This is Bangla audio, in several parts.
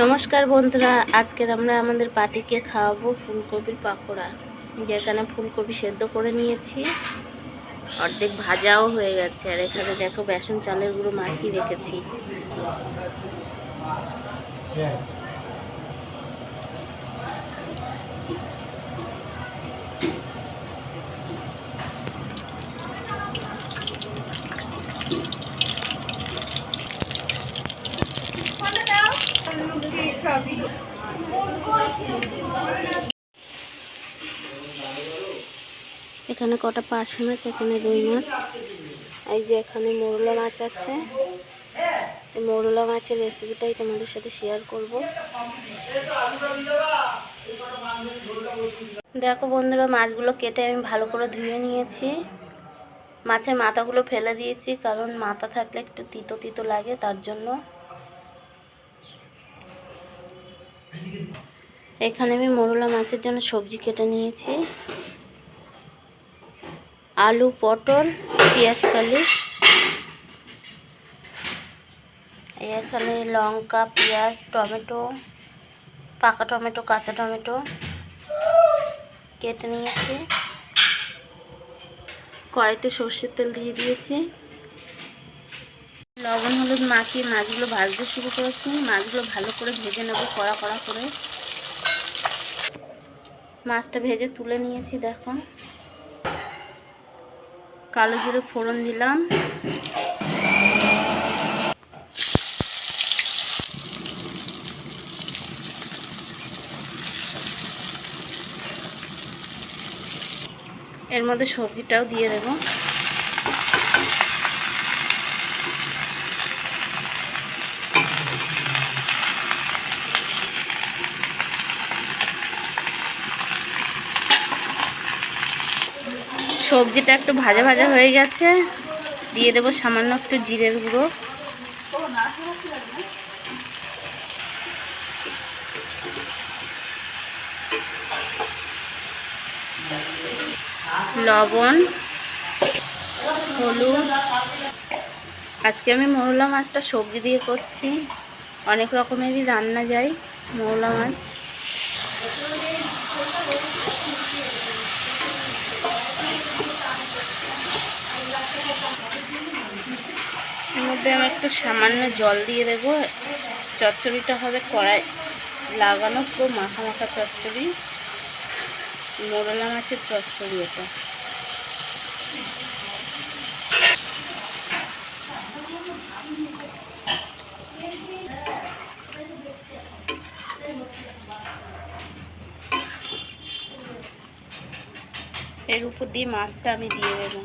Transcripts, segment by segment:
নমস্কার বন্ধুরা, আজকের আমরা আমাদের পার্টিকে খাওয়াবো ফুলকপির পাকোড়া। যেখানে ফুলকপি সেদ্ধ করে নিয়েছি, অর্ধেক ভাজাও হয়ে গেছে। আর এখানে দেখো বেসন চালের গুঁড়ো মাখিয়ে রেখেছি। এখানে কটা পার্শে মাছ, এখানে রুই মাছ, এই যে এখানে মৌরলা মাছ আছে। এই মৌরলা মাছের রেসিপিটাই তোমাদের সাথে শেয়ার করব। দেখো বন্ধুরা, মাছগুলো কেটে আমি ভালো করে ধুয়ে নিয়েছি। মাছের মাথাগুলো ফেলে দিয়েছি, কারণ মাথা থাকলে একটু তিতো তিতো লাগে, তার জন্য। এখানে আমি মৌরলা মাছের জন্য সবজি কেটে নিয়েছি। আলু, পটল, পেঁয়াজ কালি, এখানে লঙ্কা, পেঁয়াজ, টমেটো, পাকা টমেটো, কাঁচা টমেটো কেটে নিয়েছি। কড়াইতে সর্ষের তেল দিয়ে দিয়েছি। লবণ হলুদ মাখিয়ে মাছগুলো ভাজতে শুরু করেছি। মাছগুলো ভালো করে ভেজে নেব, কড়া কড়া করে। মাছটা ভেজে তুলে নিয়েছি। দেখো, কালো জিরে ফোড়ন দিলাম। এর মধ্যে সবজিটাও দিয়ে দেব। সবজিটা একটু ভাজা ভাজা হয়ে গেছে, দিয়ে দেব সামান্য একটু জিরের গুঁড়ো, লবণ, হলুদ। আজকে আমি মৌরলা মাছটা সবজি দিয়ে করছি। অনেক রকমেরই রান্না যায় মৌরলা মাছ। এর মধ্যে আমি একটু সামান্য জল দিয়ে দেবো। চচ্চড়িটা হবে কড়াই লাগানো, পুরো মাখা মাখা চচ্চড়ি, মৌরলা মাছের চচ্চড়ি এটা। এর উপর দিয়ে মাছটা আমি দিয়ে দেবো।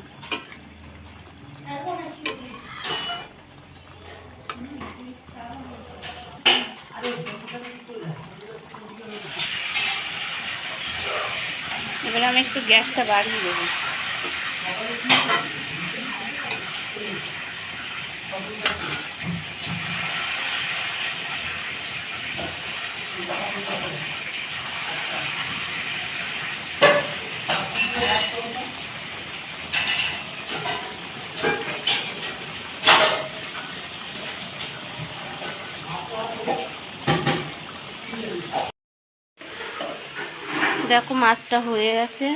এবারে আমি একটু গ্যাসটা বাড়িয়ে দেবো। দেখো মাছটা হয়ে গেছে।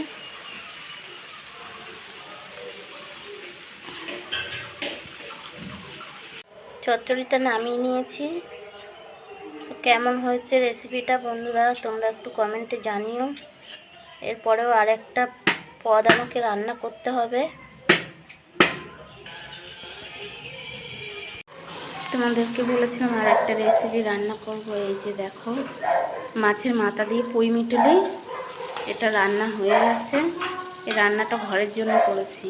চচ্চড়িটা নামিয়ে নিয়েছি। তো কেমন হয়েছে রেসিপিটা বন্ধুরা, তোমরা একটু কমেন্টে জানিও। এরপরেও আরেকটা পদ আমাকে রান্না করতে হবে। তোমাদেরকে বলেছিলাম আর একটা রেসিপি রান্না করব। এই যে দেখো, মাছের মাথা দিয়ে পুঁই মিটুলি, এটা রান্না হয়ে গেছে। এই রান্নাটা ঘরের জন্য করেছি।